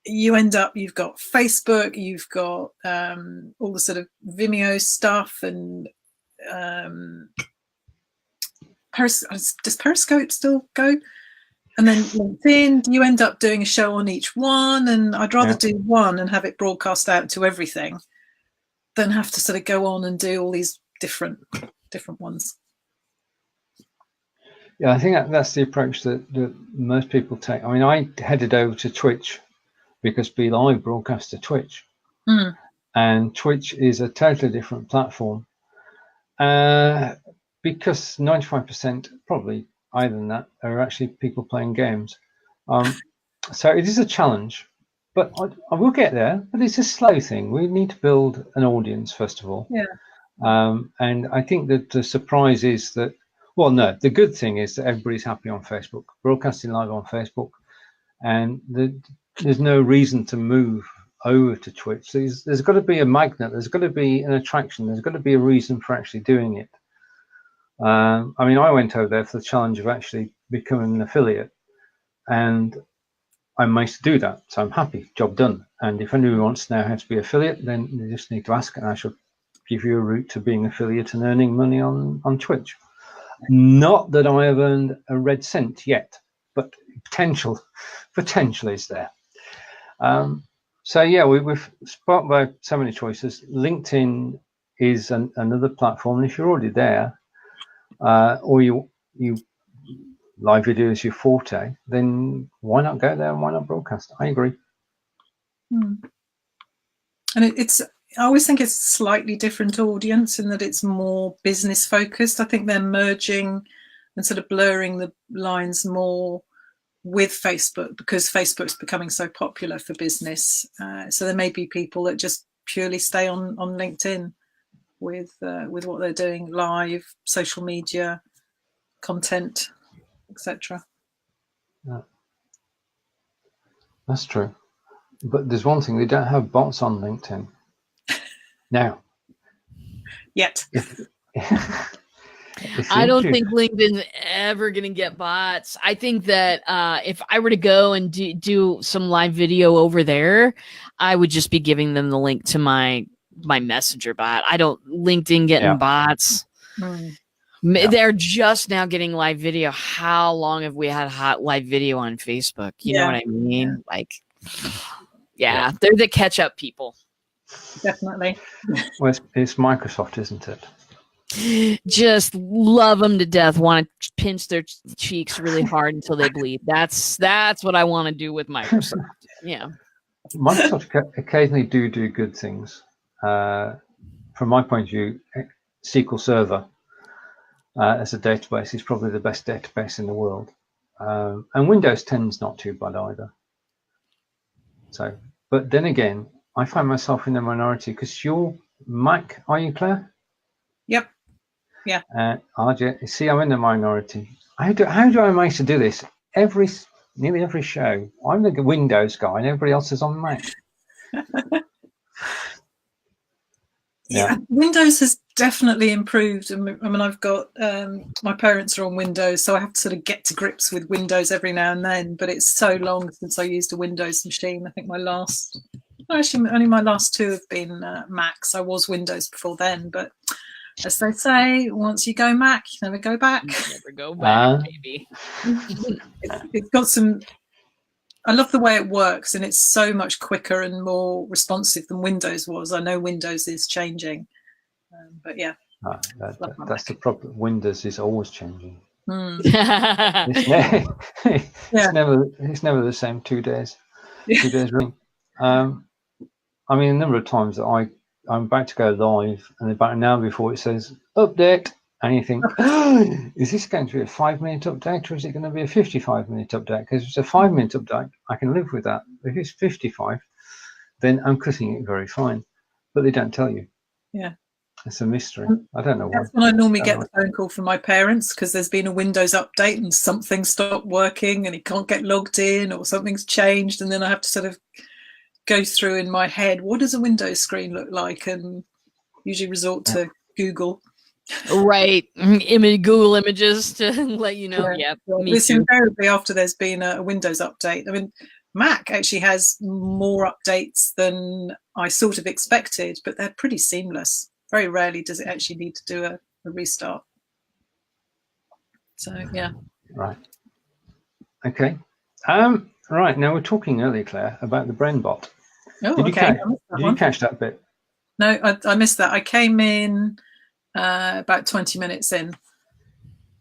Speaker 3: you've got Facebook, you've got all the sort of Vimeo stuff, and does Periscope still go? And then LinkedIn, you end up doing a show on each one, and I'd rather do one and have it broadcast out to everything. then have to sort of go on and do all these different ones.
Speaker 1: Yeah, I think that's the approach that most people take. I mean, I headed over to Twitch because BLIFbot broadcasts to Twitch. And Twitch is a totally different platform because 95%, probably higher than that, are actually people playing games. So it is a challenge, but I will get there. But it's a slow thing. We need to build an audience, first of all.
Speaker 3: Yeah.
Speaker 1: And I think that the surprise is that, well, no, the good thing is that everybody's happy on Facebook, broadcasting live on Facebook, and there's no reason to move over to Twitch. There's got to be a magnet, there's got to be an attraction, there's got to be a reason for actually doing it. I mean, I went over there for the challenge of actually becoming an affiliate, and I managed to do that, so I'm happy, job done. And if anyone wants to know how to be affiliate, then you just need to ask, and I shall give you a route to being affiliate and earning money on Twitch. Not that I have earned a red cent yet, but potential is there. So yeah, we've sparked by so many choices. LinkedIn is another platform. And if you're already there, or you live video is your forte, then why not go there and why not broadcast? I agree.
Speaker 3: And I always think it's a slightly different audience in that it's more business focused. I think they're merging and sort of blurring the lines more with Facebook because Facebook's becoming so popular for business. So there may be people that just purely stay on LinkedIn with what they're doing, live, social media, content, etc.
Speaker 1: Yeah. That's true. But there's one thing, they don't have bots on LinkedIn. Now.
Speaker 3: Yet.
Speaker 2: I don't think LinkedIn's ever going to get bots. I think that if I were to go and do some live video over there, I would just be giving them the link to my messenger bot. I don't LinkedIn getting bots. They're just now getting live video. How long have we had hot live video on Facebook? You know what I mean? Like, they're the catch up people.
Speaker 3: Definitely.
Speaker 1: Well, it's Microsoft, isn't it?
Speaker 2: Just love them to death. Want to pinch their cheeks really hard until they bleed. That's what I want to do with Microsoft. Yeah.
Speaker 1: Microsoft occasionally do good things. From my point of view, SQL Server as a database is probably the best database in the world, and Windows 10's not too bad either. So, but then again, I find myself in the minority because you're Mac, are you, Claire?
Speaker 3: Yep. Yeah.
Speaker 1: RJ, see, I'm in the minority. How do I manage to do this? Nearly every show, I'm the Windows guy, and everybody else is on Mac.
Speaker 3: Yeah, Windows has definitely improved. I mean, I've got my parents are on Windows, so I have to sort of get to grips with Windows every now and then. But it's so long since I used a Windows machine. I think only my last two have been Macs. I was Windows before then, but as they say, once you go Mac, you never go back.
Speaker 2: Never go back, baby.
Speaker 3: It's got some. I love the way it works, and it's so much quicker and more responsive than Windows was. I know Windows is changing, but yeah.
Speaker 1: That's the problem. Windows is always changing. It's never the same 2 days. 2 days running. I mean, a number of times that I'm about to go live, and about an hour before it says update, and you think, is this going to be a 5-minute update, or is it going to be a 55-minute update? Because if it's a 5-minute update, I can live with that. If it's 55, then I'm cutting it very fine. But they don't tell you.
Speaker 3: Yeah.
Speaker 1: It's a mystery. I don't know why.
Speaker 3: That's when I normally get the phone call from my parents, because there's been a Windows update and something stopped working and it can't get logged in, or something's changed, and then I have to sort of go through in my head, what does a Windows screen look like, and usually resort to Google.
Speaker 2: Right. Google images to let you know.
Speaker 3: Yeah. It's invariably after there's been a Windows update. I mean, Mac actually has more updates than I sort of expected, but they're pretty seamless. Very rarely does it actually need to do a restart. So, yeah.
Speaker 1: Right. Okay. Right. Now, we're talking earlier, Claire, about the BrainBot.
Speaker 3: Oh,
Speaker 1: Did
Speaker 3: okay.
Speaker 1: You catch that bit?
Speaker 3: No, I missed that. I came in about 20 minutes in.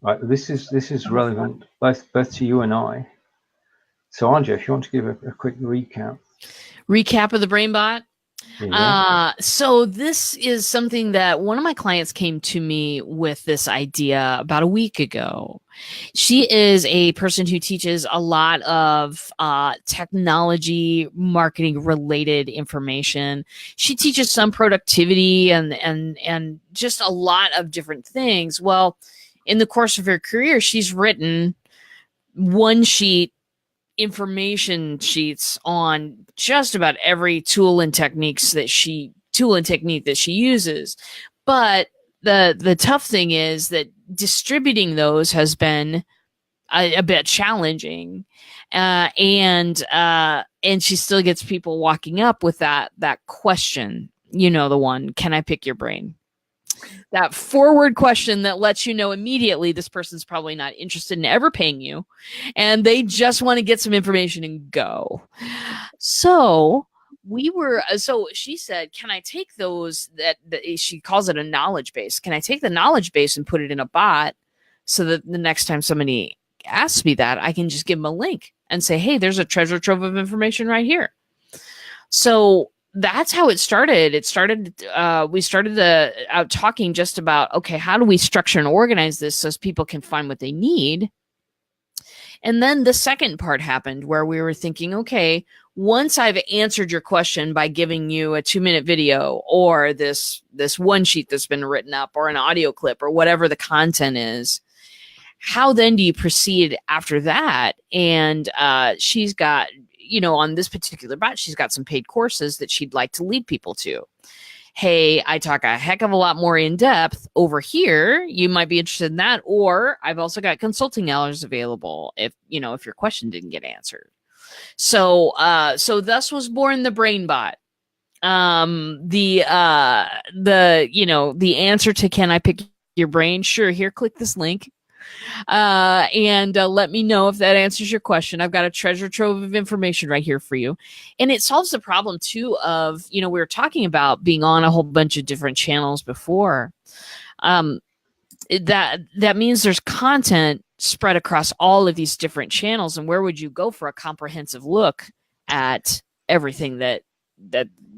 Speaker 1: Right, this is relevant both to you and I. So, Arja, if you want to give a quick recap.
Speaker 2: Recap of the BrainBot.
Speaker 1: Yeah.
Speaker 2: So this is something that one of my clients came to me with this idea about a week ago. She is a person who teaches a lot of technology, marketing related information. She teaches some productivity and just a lot of different things. Well, in the course of her career, she's written one sheet information sheets on just about every tool and technique that she uses. But the tough thing is that distributing those has been a bit challenging, and she still gets people walking up with that question, the one, can I pick your brain? That forward question that lets you know immediately this person's probably not interested in ever paying you, and they just want to get some information and go. So she said, can I take those that she calls it a knowledge base? Can I take the knowledge base and put it in a bot so that the next time somebody asks me that, I can just give them a link and say, hey, there's a treasure trove of information right here. So that's how it started. We started out talking just about, okay, how do we structure and organize this so people can find what they need? And then the second part happened where we were thinking, okay, once I've answered your question by giving you a 2-minute video or this one sheet that's been written up or an audio clip or whatever the content is, how then do you proceed after that? And she's got, on this particular bot, she's got some paid courses that she'd like to lead people to. Hey, I talk a heck of a lot more in depth over here. You might be interested in that. Or I've also got consulting hours available if your question didn't get answered. So thus was born the BrainBot. The answer to can I pick your brain? Sure. Here, click this link. And let me know if that answers your question. I've got a treasure trove of information right here for you. And it solves the problem too of, we were talking about being on a whole bunch of different channels before. That means there's content spread across all of these different channels. And where would you go for a comprehensive look at everything that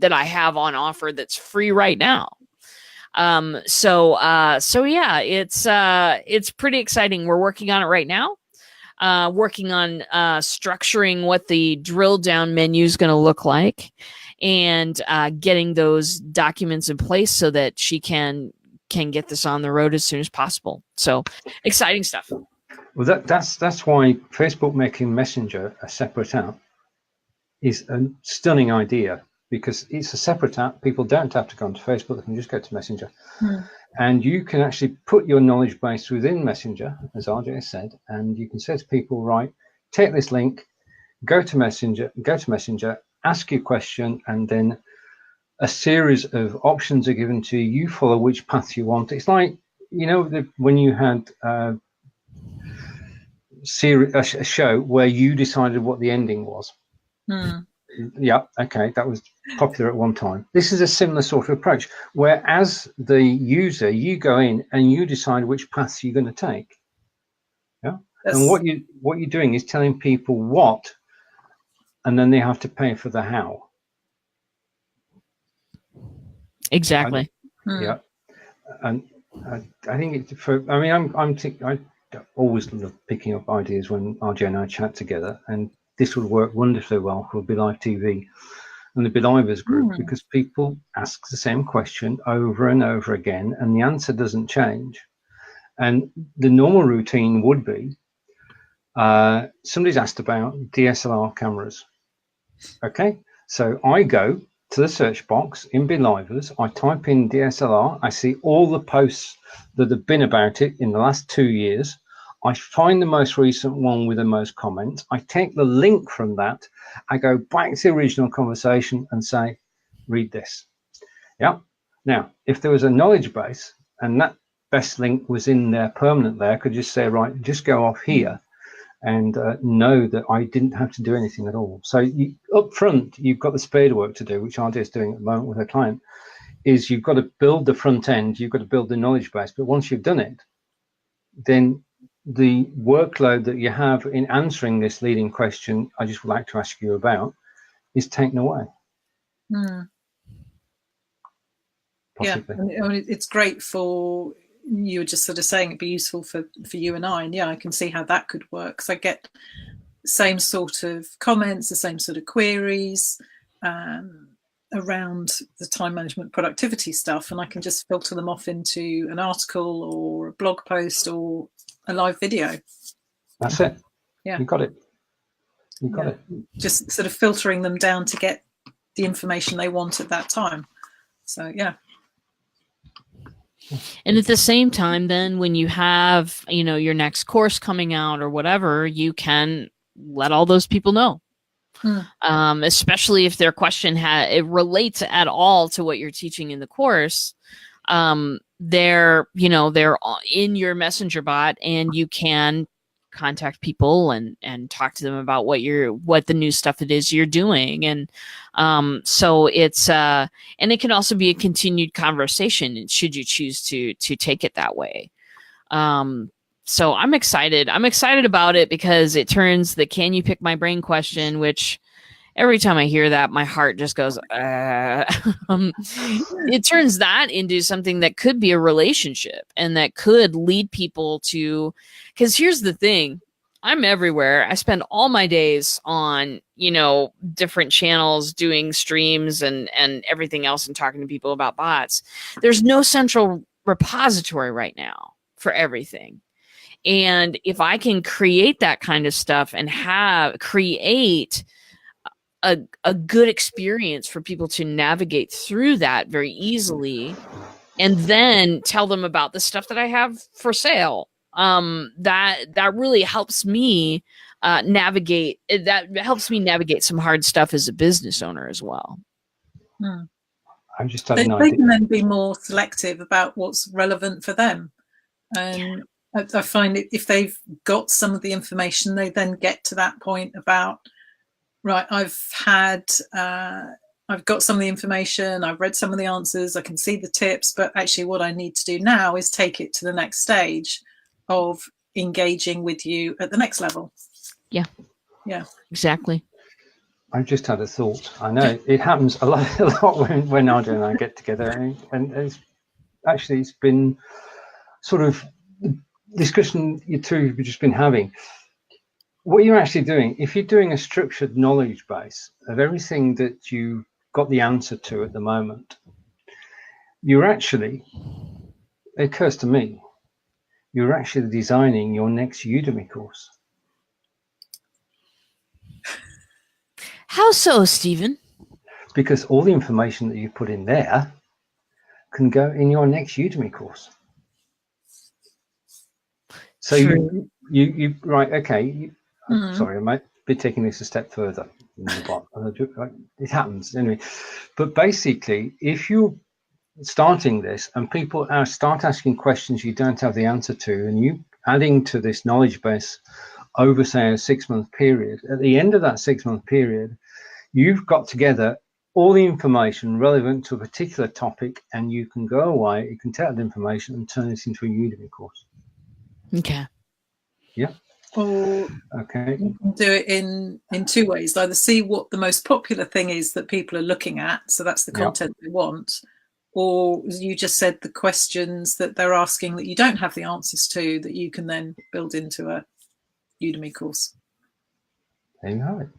Speaker 2: I have on offer that's free right now? So yeah, it's pretty exciting. We're working on it right now, working on, structuring what the drill down menu is going to look like and, getting those documents in place so that she can get this on the road as soon as possible. So exciting stuff.
Speaker 1: Well, that's why Facebook making Messenger a separate app is a stunning idea. Because it's a separate app. People don't have to go onto Facebook. They can just go to Messenger. And you can actually put your knowledge base within Messenger, as RJ said, and you can say to people, right, take this link, go to Messenger, ask your question, and then a series of options are given to you. You follow which path you want. It's like, when you had a show where you decided what the ending was. Yeah, okay, that was popular at one time. This is a similar sort of approach, where as the user, you go in and you decide which paths you're going to take. Yeah, yes. And what you're doing is telling people what, and then they have to pay for the how.
Speaker 2: Exactly.
Speaker 1: Yeah, and I think I always love picking up ideas when RJ and I chat together, and this would work wonderfully well for BLIFe TV and the BLIVers group because people ask the same question over and over again and the answer doesn't change. And the normal routine would be somebody's asked about DSLR cameras. Okay, so I go to the search box in BLIVers, I type in DSLR, I see all the posts that have been about it in the last 2 years. I find the most recent one with the most comments. I take the link from that. I go back to the original conversation and say, read this. Yeah. Now, if there was a knowledge base and that best link was in there permanent there, I could just say, right, just go off here and know that I didn't have to do anything at all. So up front, you've got the spade work to do, which RJ is doing at the moment with her client. is you've got to build the front end, you've got to build the knowledge base. But once you've done it, then the workload that you have in answering this leading question I just would like to ask you about is taken away. Possibly.
Speaker 3: Yeah, I mean, it's great for, you were just sort of saying it'd be useful for you and I, and yeah, I can see how that could work, because I get the same sort of comments, the same sort of queries around the time management productivity stuff, and I can just filter them off into an article or a blog post or a live video.
Speaker 1: That's it.
Speaker 3: Yeah,
Speaker 1: you got it. You got it.
Speaker 3: Just sort of filtering them down to get the information they want at that time. So yeah.
Speaker 2: And at the same time, then when you have, your next course coming out or whatever, you can let all those people know. Especially if their question it relates at all to what you're teaching in the course. They're in your messenger bot, and you can contact people and talk to them about what the new stuff it is you're doing. And so it's and it can also be a continued conversation should you choose to take it that way. So I'm excited about it, because it turns the can you pick my brain question, which every time I hear that, my heart just goes, it turns that into something that could be a relationship, and that could lead people to, because here's the thing, I'm everywhere. I spend all my days on, different channels doing streams and everything else, and talking to people about bots. There's no central repository right now for everything. And if I can create that kind of stuff and create a good experience for people to navigate through that very easily, and then tell them about the stuff that I have for sale, that really helps me navigate. That helps me navigate some hard stuff as a business owner as well.
Speaker 1: I'm just
Speaker 3: they can then be more selective about what's relevant for them. And I find if they've got some of the information, they then get to that point about, right, I've got some of the information, I've read some of the answers, I can see the tips, but actually what I need to do now is take it to the next stage of engaging with you at the next level. Yeah.
Speaker 2: Exactly.
Speaker 1: I've just had a thought. I know it happens a lot when Nadia and I get together, and it's been sort of discussion you two have just been having. What you're actually doing, if you're doing a structured knowledge base of everything that you got the answer to at the moment, you're actually, it occurs to me, you're actually designing your next Udemy course.
Speaker 2: How so, Stephen?
Speaker 1: Because all the information that you put in there can go in your next Udemy course. So you right, okay. Sorry, I might be taking this a step further. It happens anyway. But basically, if you're starting this and people start asking questions you don't have the answer to, and you adding to this knowledge base over, say, a 6-month period, at the end of that 6-month period, you've got together all the information relevant to a particular topic, and you can go away, you can take that information and turn it into a Udemy course.
Speaker 2: Okay.
Speaker 3: Yeah. Or okay, you can do it in 2 ways. Either see what the most popular thing is that people are looking at, so that's the content they want, or as you just said, the questions that they're asking that you don't have the answers to, that you can then build into a Udemy course.
Speaker 1: There you have it.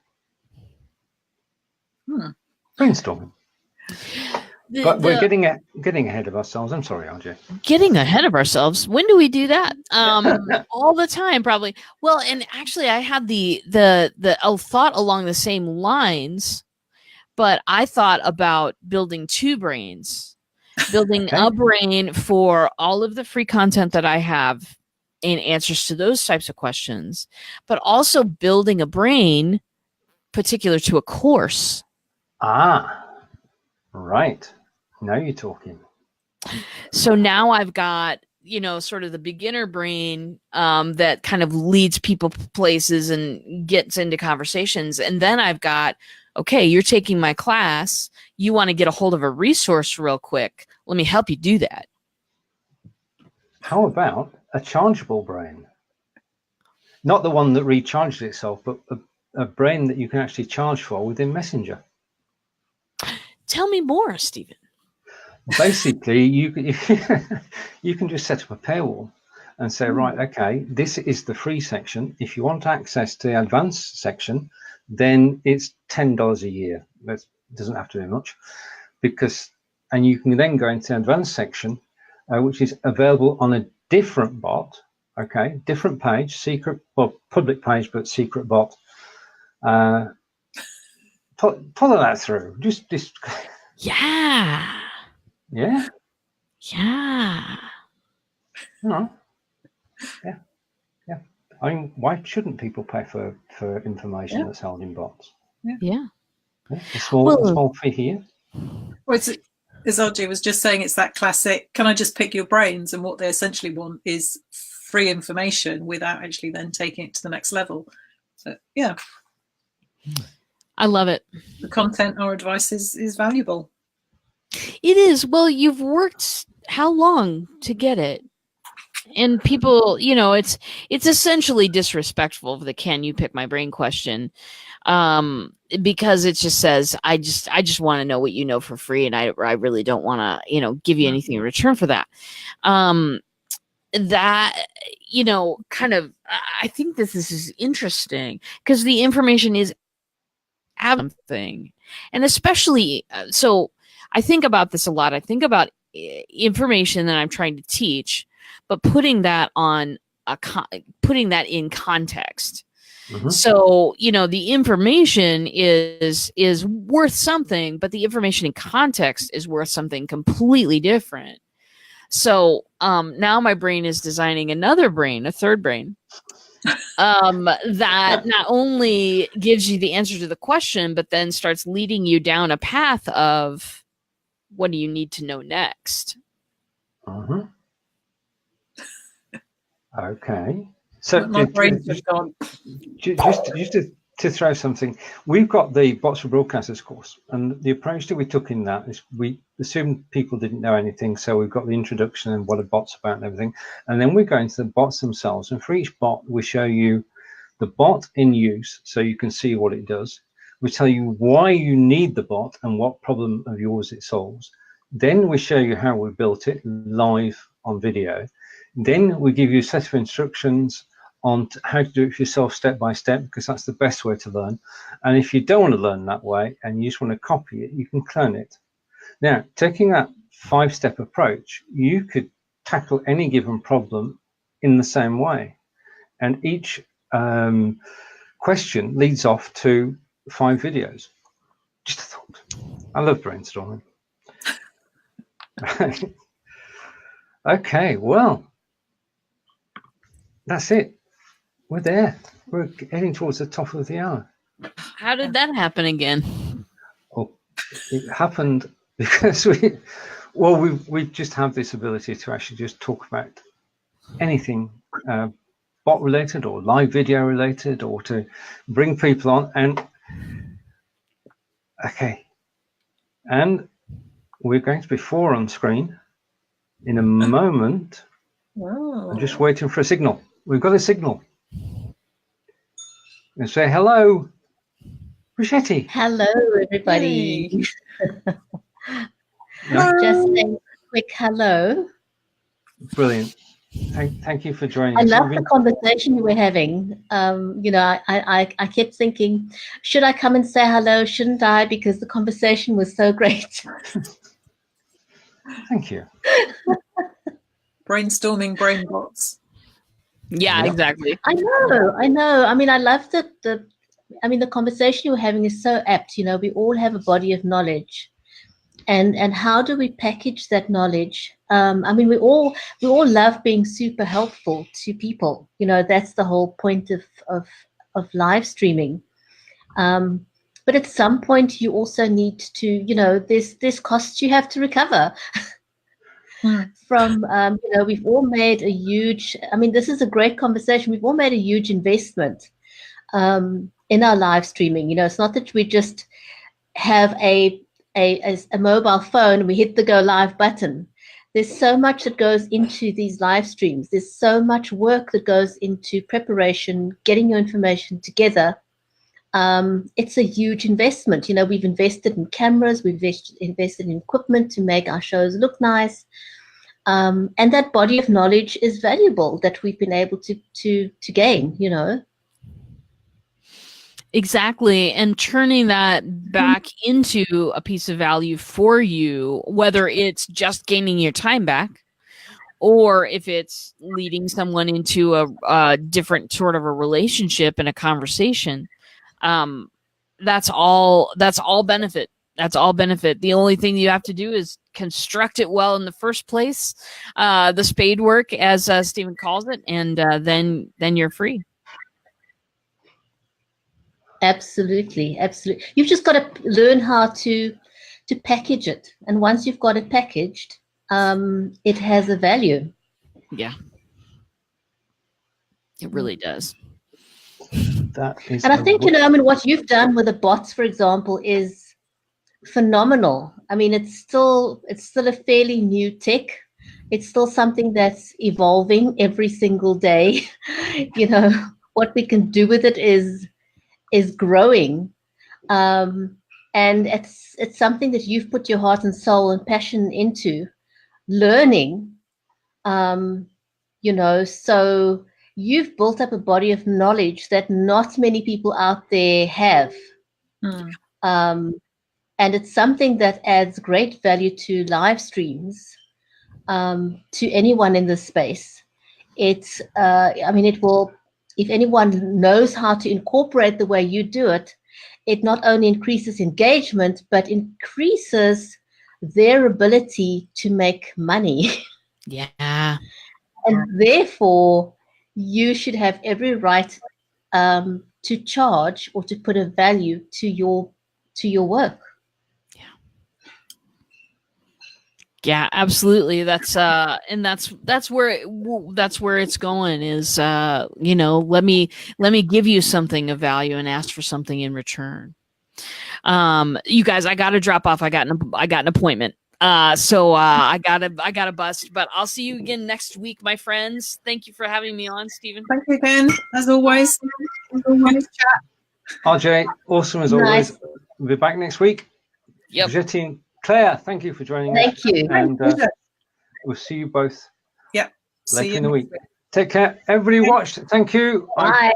Speaker 1: Brainstorming. But we're getting ahead of ourselves. I'm sorry, RJ.
Speaker 2: Getting ahead of ourselves. When do we do that? All the time, probably. Well, and actually, I had the thought along the same lines, but I thought about building 2 brains, building a brain for all of the free content that I have in answers to those types of questions, but also building a brain particular to a course.
Speaker 1: Right. Now you're talking.
Speaker 2: So now I've got, sort of the beginner brain that kind of leads people places and gets into conversations. And then I've got okay, you're taking my class. You want to get a hold of a resource real quick. Let me help you do that.
Speaker 1: How about a chargeable brain? Not the one that recharges itself, but a brain that you can actually charge for within Messenger.
Speaker 2: Tell me more, Stephen.
Speaker 1: Basically, you can just set up a paywall and say, right, okay, this is the free section. If you want access to the advanced section, then it's $10 a year. That doesn't have to be much, and you can then go into the advanced section, which is available on a different bot. Okay, different page, secret, well, public page, but secret bot. Follow that through. Just
Speaker 2: Yeah.
Speaker 1: yeah.
Speaker 2: Yeah.
Speaker 1: No. Yeah. Yeah. I mean, why shouldn't people pay for information that's held in bots?
Speaker 2: Yeah.
Speaker 1: A small fee here.
Speaker 3: Well, as RJ was just saying, it's that classic, can I just pick your brains? And what they essentially want is free information without actually then taking it to the next level. So, yeah.
Speaker 2: I love it.
Speaker 3: The content or advice is valuable.
Speaker 2: It is. Well, you've worked how long to get it? And people, it's essentially disrespectful of the "can you pick my brain" question, because it just says I just want to know what you know for free, and I really don't want to give you anything in return for that. That kind of, I think this is interesting because the information is something, and especially so. I think about this a lot. I think about information that I'm trying to teach, but putting that in context. Mm-hmm. So, the information is worth something, but the information in context is worth something completely different. So, now my brain is designing another brain, a third brain, that not only gives you the answer to the question, but then starts leading you down a path of what do you need to know next?
Speaker 1: Uh-huh. Okay. So
Speaker 3: my brain's just gone.
Speaker 1: Just to throw something, we've got the Bots for Broadcasters course, and the approach that we took in that is we assumed people didn't know anything, so we've got the introduction and what a bot's about and everything, and then we go into the bots themselves, and for each bot we show you the bot in use so you can see what it does. We tell you why you need the bot and what problem of yours it solves. Then we show you how we built it live on video. Then we give you a set of instructions on how to do it for yourself step by step, because that's the best way to learn. And if you don't want to learn that way and you just want to copy it, you can clone it. Now, taking that 5-step approach, you could tackle any given problem in the same way. And each question leads off to 5 videos. Just a thought. I love brainstorming. Okay, well, that's it. We're there. We're heading towards the top of the hour.
Speaker 2: How did that happen again?
Speaker 1: Oh, it happened because we just have this ability to actually just talk about anything bot related or live video related, or to bring people on. And okay, and we're going to be 4 on screen in a moment.
Speaker 3: Wow.
Speaker 1: I'm just waiting for a signal. We've got a signal. And say hello, Bridgetti.
Speaker 4: Hello, everybody. Just a quick hello.
Speaker 1: Brilliant. Thank you for joining
Speaker 4: I
Speaker 1: us.
Speaker 4: love the conversation we were having. I kept thinking, should I come and say hello? Shouldn't I? Because the conversation was so great.
Speaker 1: Thank you.
Speaker 3: Brainstorming brain bots.
Speaker 2: Yeah, exactly.
Speaker 4: I know. I mean, I love the conversation you were having is so apt. We all have a body of knowledge. And how do we package that knowledge? I mean, we all love being super helpful to people. That's the whole point of live streaming. But at some point, you also need to, there's costs you have to recover. From, we've all made a huge, this is a great conversation. We've all made a huge investment in our live streaming. It's not that we just have a mobile phone, we hit the go live button. There's so much that goes into these live streams. There's so much work that goes into preparation, getting your information together. It's a huge investment. You know, we've invested in cameras, we've invested in equipment to make our shows look nice. And that body of knowledge is valuable that we've been able to gain, you know.
Speaker 2: Exactly. And turning that back into a piece of value for you, whether it's just gaining your time back or if it's leading someone into a different sort of a relationship and a conversation, that's all benefit. That's all benefit. The only thing you have to do is construct it well in the first place, the spade work, as Stephen calls it, and then you're free.
Speaker 4: Absolutely, absolutely. You've just got to learn how to package it, and once you've got it packaged, it has a value.
Speaker 2: Yeah, it really does.
Speaker 1: That is,
Speaker 4: and I think, you know, I mean, what you've done with the bots, for example, is phenomenal. I mean, it's still a fairly new tech. It's still something that's evolving every single day. You know, what we can do with it is growing, and it's something that you've put your heart and soul and passion into learning, you know, so you've built up a body of knowledge that not many people out there have. And it's something that adds great value to live streams, to anyone in this space. It's I mean, it will, if anyone knows how to incorporate the way you do it, it not only increases engagement, but increases their ability to make money.
Speaker 2: Yeah.
Speaker 4: And therefore, you should have every right to charge or to put a value to your work.
Speaker 2: Yeah, absolutely. That's where it's going is, you know, let me give you something of value and ask for something in return. You guys, I got to drop off. I got an appointment. So I gotta bust, but I'll see you again next week, my friends. Thank you for having me on, Stephen.
Speaker 3: Thank you again, as always. Nice chat.
Speaker 1: RJ, awesome as always. We'll be back next week.
Speaker 2: Yep.
Speaker 1: Bridgetti and Claire, thank you for joining us.
Speaker 4: Thank you.
Speaker 1: And we'll see you both later in the week. Take care. Everybody watched. Thank you.
Speaker 4: Bye.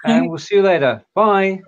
Speaker 1: And we'll see you later. Bye.